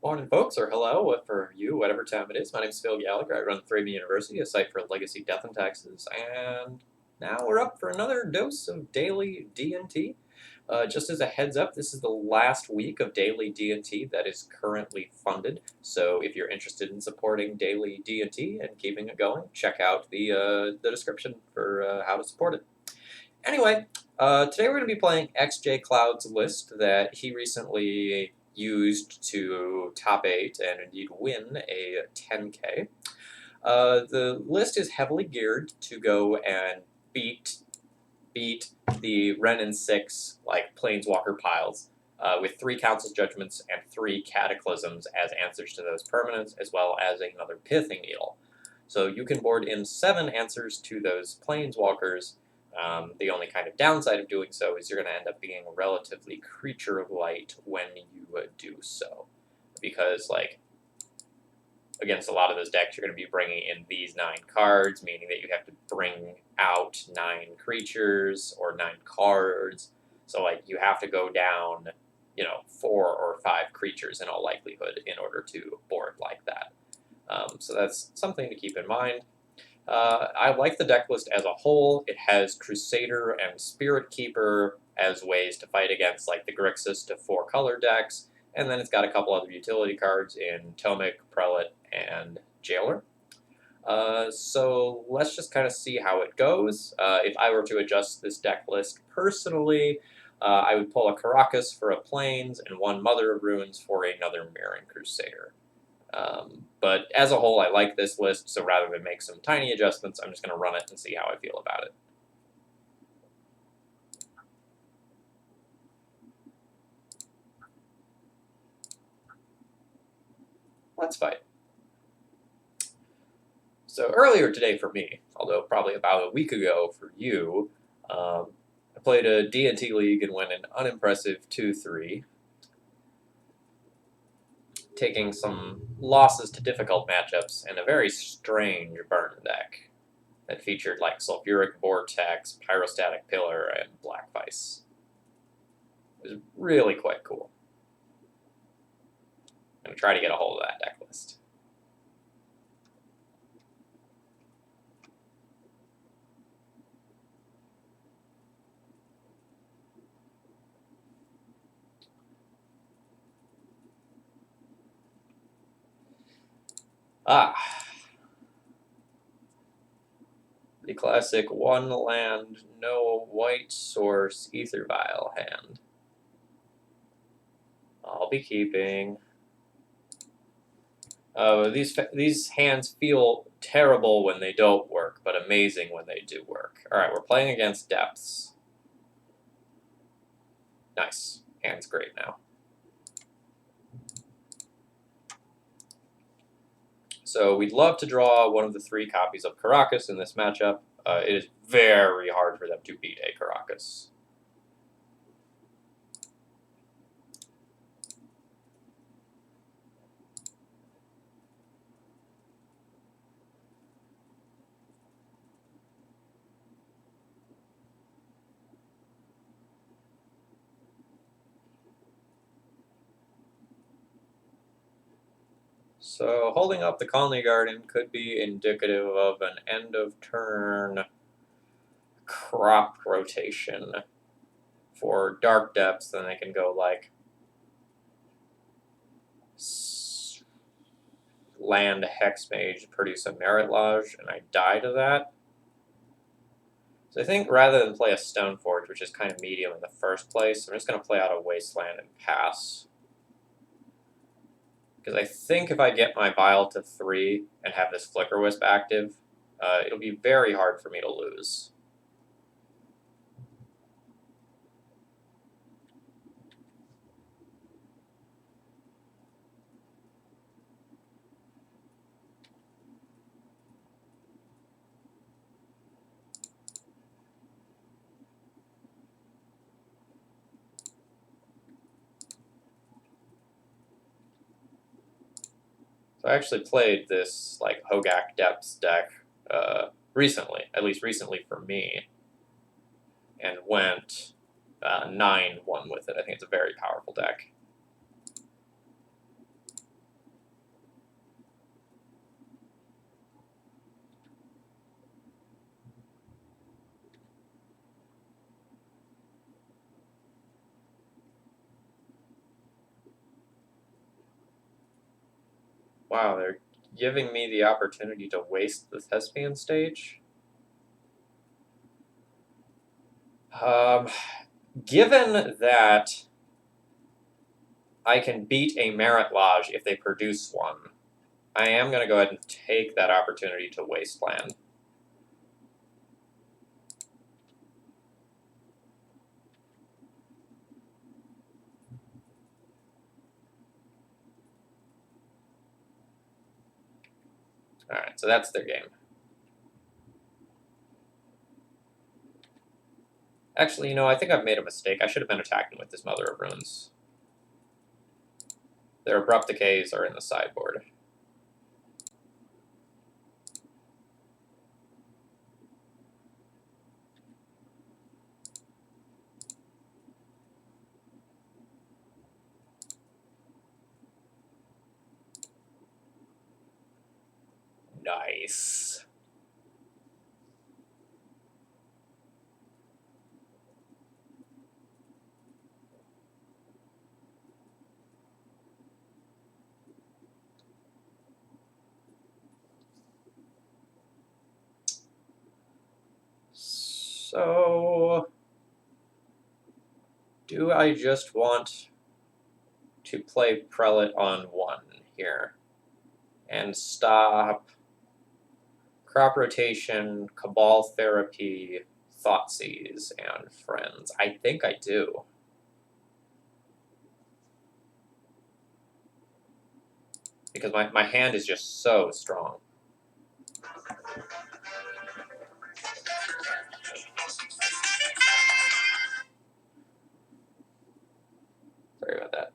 Morning, folks, or hello for you, whatever time it is. My name is Phil Gallagher. I run ThrabenU University, a site for legacy death and taxes, and now we're up for another dose of daily D&T. Just as a heads up, this is the last week of daily D&T that is currently funded. So if you're interested in supporting daily D&T and keeping it going, check out the description for how to support it. Anyway, today we're going to be playing XJ Cloud's list that he recently used to top 8 and indeed win a 10K. The list is heavily geared to go and beat the Ren and 6 like Planeswalker piles with 3 Council's Judgments and 3 Cataclysms as answers to those permanents, as well as another Pithing Needle. So you can board in 7 answers to those Planeswalkers. The only kind of downside of doing so is you're going to end up being relatively creature light when you do so. Because, like, against a lot of those decks, you're going to be bringing in these 9 cards, meaning that you have to bring out 9 creatures or 9 cards. So, like, you have to go down, 4 or 5 creatures in all likelihood in order to board like that. So that's something to keep in mind. I like the deck list as a whole. It has Crusader and Spirit Keeper as ways to fight against like the Grixis to 4-color decks, and then it's got a couple other utility cards in Tomic, Prelate, and Jailer. So let's just kind of see how it goes. If I were to adjust this deck list personally, I would pull a Caracas for a Plains and 1 Mother of Runes for another Mirroring Crusader. But as a whole, I like this list, so rather than make some tiny adjustments, I'm just going to run it and see how I feel about it. Let's fight. So earlier today for me, although probably about a week ago for you, I played a D&T League and went an unimpressive 2-3. Taking some losses to difficult matchups and a very strange burn deck that featured like Sulfuric Vortex, Pyrostatic Pillar, and Black Vice. It was really quite cool. I'm going to try to get a hold of that deck list. The classic 1 land, no white source, Ether Vial hand. I'll be keeping. These hands feel terrible when they don't work, but amazing when they do work. Alright, we're playing against Depths. Nice. Hand's great now. So we'd love to draw one of the 3 copies of Caracas in this matchup. It is very hard for them to beat a Caracas. So holding up the Conley Garden could be indicative of an end-of-turn crop rotation. For Dark Depths, then they can go like land Hexmage, produce a Merit Lodge, and I die to that. So I think rather than play a Stoneforge, which is kind of medium in the first place, I'm just going to play out a Wasteland and pass. Because I think if I get my Vial to 3 and have this Flicker Wisp active, it'll be very hard for me to lose. So I actually played this like Hogaak Depths deck recently, at least recently for me, and went 9-1 with it. I think it's a very powerful deck. Wow, they're giving me the opportunity to waste the thespian stage? Um, Given that I can beat a merit lodge if they produce one, I am going to go ahead and take that opportunity to wasteland. Alright, so that's their game. Actually, I think I've made a mistake. I should have been attacking with this Mother of Runes. Their abrupt decays are in the sideboard. Nice. So, do I just want to play Prelate on 1 here and stop crop rotation, Cabal Therapy, Thoughtseize, and Friends? I think I do. Because my hand is just so strong. Sorry about that.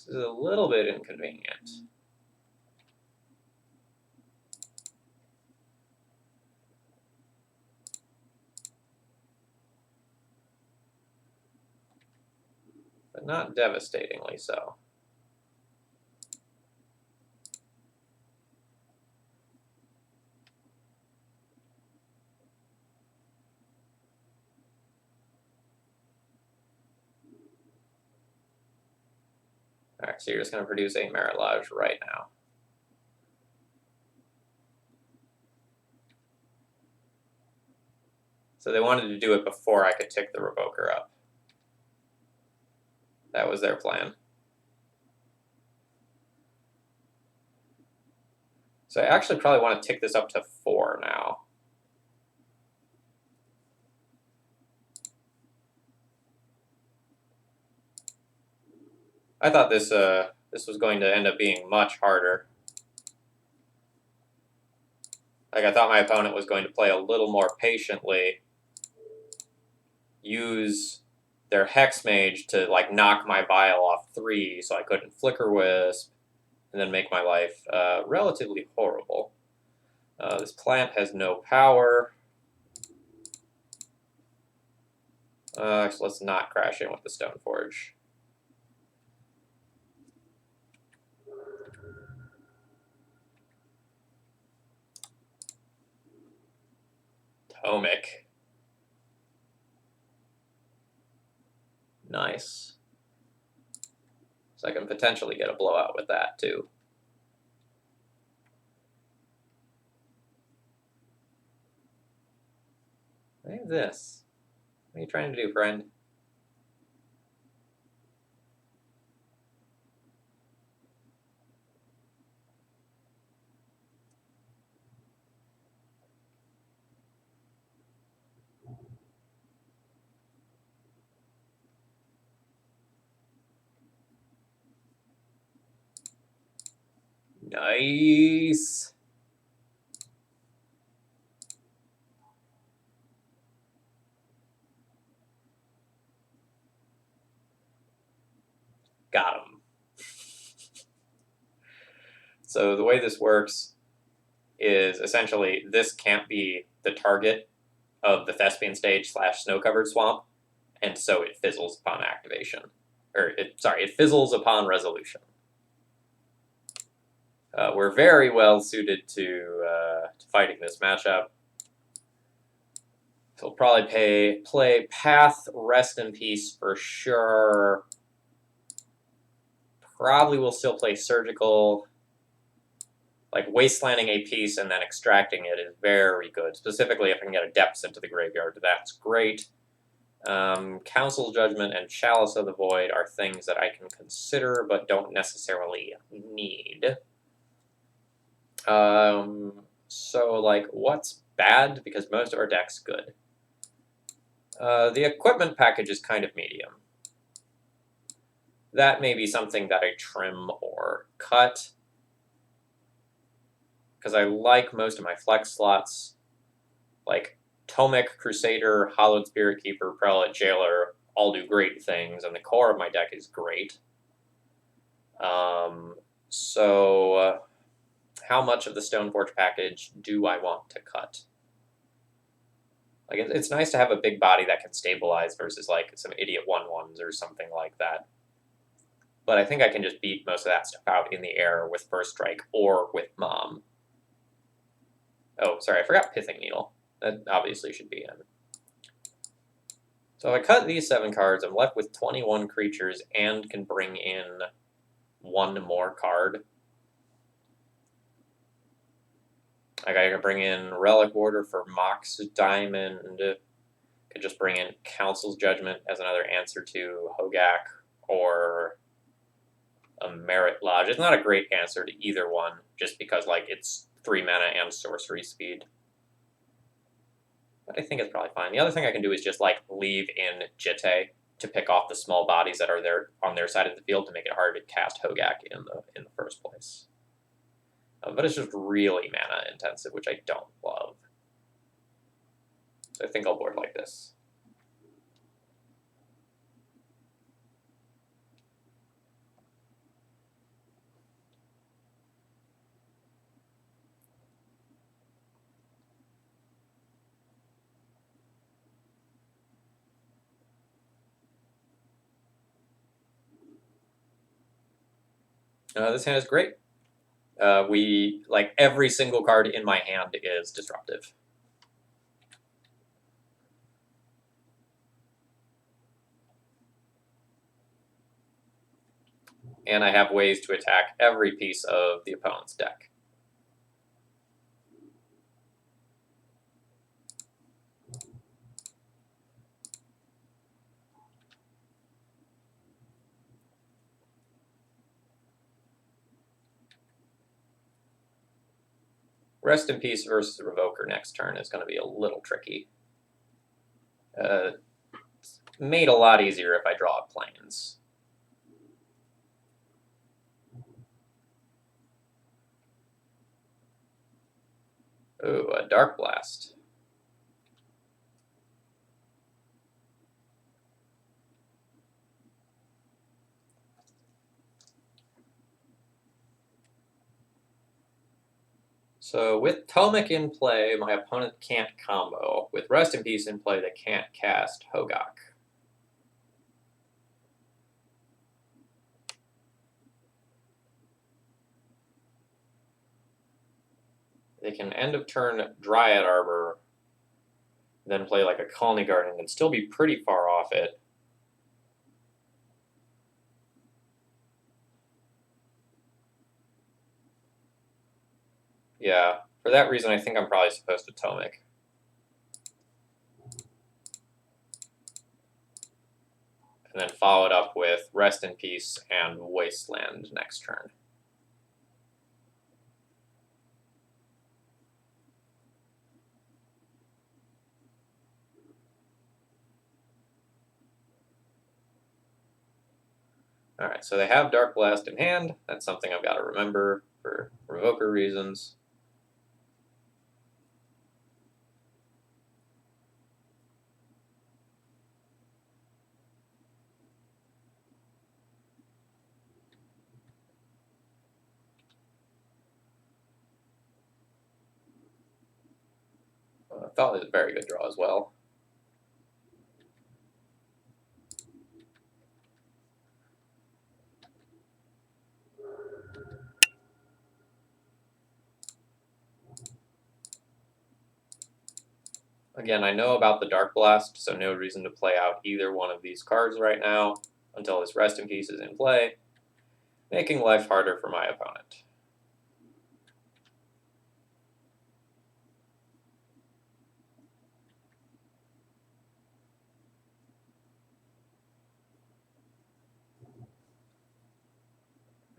This is a little bit inconvenient. But not devastatingly so. Alright, so you're just going to produce a Merit Lodge right now. So they wanted to do it before I could tick the Revoker up. That was their plan. So I actually probably want to tick this up to 4 now. I thought this was going to end up being much harder. Like, I thought my opponent was going to play a little more patiently, use their Hex Mage to, like, knock my Vial off 3 so I couldn't Flicker Wisp, and then make my life relatively horrible. This plant has no power. So let's not crash in with the Stoneforge. Tomic. Nice. So I can potentially get a blowout with that, too. What is this? What are you trying to do, friend? Nice. Got him. So the way this works is essentially this can't be the target of the Thespian stage / snow-covered swamp, and so it fizzles upon activation. It fizzles upon resolution. We're very well suited to fighting this matchup. So we'll probably play Path, Rest in Peace for sure. Probably will still play Surgical. Like, wastelanding a piece and then extracting it is very good. Specifically, if I can get a Depths into the graveyard, that's great. Council's Judgment and Chalice of the Void are things that I can consider but don't necessarily need. So, like, what's bad? Because most of our deck's good. The equipment package is kind of medium. That may be something that I trim or cut, because I like most of my flex slots. Like, Tomic, Crusader, Hallowed Spirit Keeper, Prelate, Jailer all do great things, and the core of my deck is great. So how much of the Stoneforge package do I want to cut? Like, it's nice to have a big body that can stabilize versus, like, some idiot 1/1s or something like that. But I think I can just beat most of that stuff out in the air with First Strike or with Mom. Oh, sorry, I forgot Pithing Needle. That obviously should be in. So if I cut these 7 cards, I'm left with 21 creatures and can bring in 1 more card. I gotta bring in Relic Warder for Mox Diamond. Could just bring in Council's Judgment as another answer to Hogaak or a Merit Lodge. It's not a great answer to either one, just because, like, it's 3 mana and sorcery speed. But I think it's probably fine. The other thing I can do is just, like, leave in Jitte to pick off the small bodies that are there on their side of the field to make it harder to cast Hogaak in the first place. But it's just really mana intensive, which I don't love. So I think I'll board like this. This hand is great. Like, every single card in my hand is disruptive. And I have ways to attack every piece of the opponent's deck. Rest in Peace versus Revoker next turn is going to be a little tricky. Made a lot easier if I draw planes. Ooh, a Dark Blast. So with Tomic in play, my opponent can't combo. With Rest in Peace in play, they can't cast Hogaak. They can end of turn Dryad Arbor, then play like a Colony Garden and still be pretty far off it. Yeah, for that reason, I think I'm probably supposed to Tomic. And then follow it up with Rest in Peace and Wasteland next turn. Alright, so they have Dark Blast in hand. That's something I've got to remember for Revoker reasons. Felt it was a very good draw as well. Again, I know about the Dark Blast, so no reason to play out either one of these cards right now until this Rest in Peace is in play, making life harder for my opponent.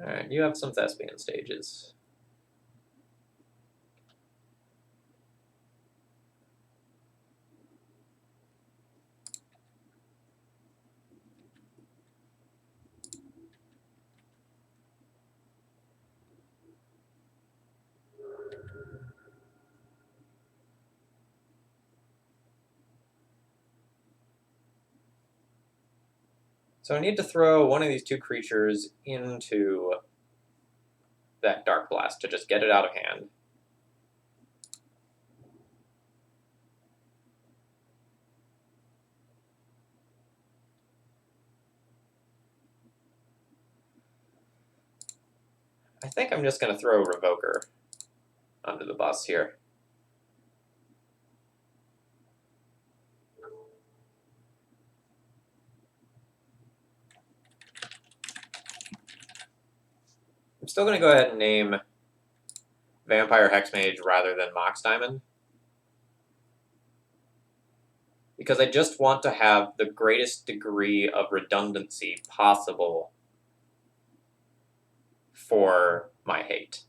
Alright, you have some Thespian stages. So I need to throw one of these two creatures into that Dark Blast to just get it out of hand. I think I'm just going to throw Revoker under the bus here. I'm still going to go ahead and name Vampire Hexmage rather than Mox Diamond, because I just want to have the greatest degree of redundancy possible for my hate.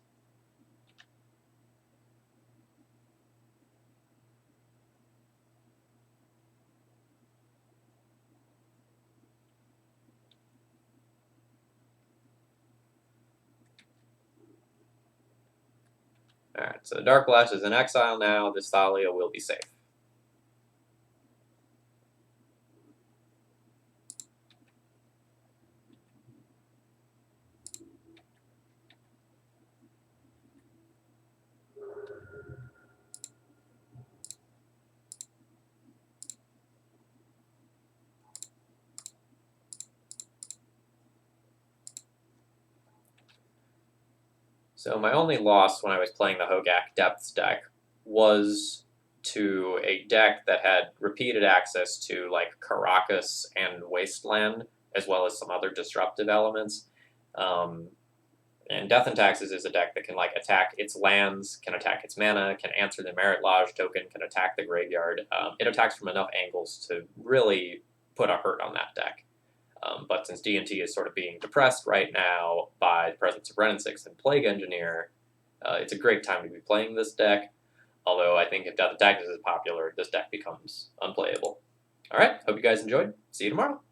Alright, so Dark Blast is in exile now. This Thalia will be safe. So my only loss when I was playing the Hogaak Depths deck was to a deck that had repeated access to like Caracas and Wasteland, as well as some other disruptive elements. And Death and Taxes is a deck that can like attack its lands, can attack its mana, can answer the Merit Lodge token, can attack the graveyard. It attacks from enough angles to really put a hurt on that deck. But since D&T is sort of being depressed right now by the presence of Wrenn and Six and Plague Engineer, it's a great time to be playing this deck. Although I think if Death and Taxes is popular, this deck becomes unplayable. All right, hope you guys enjoyed. See you tomorrow.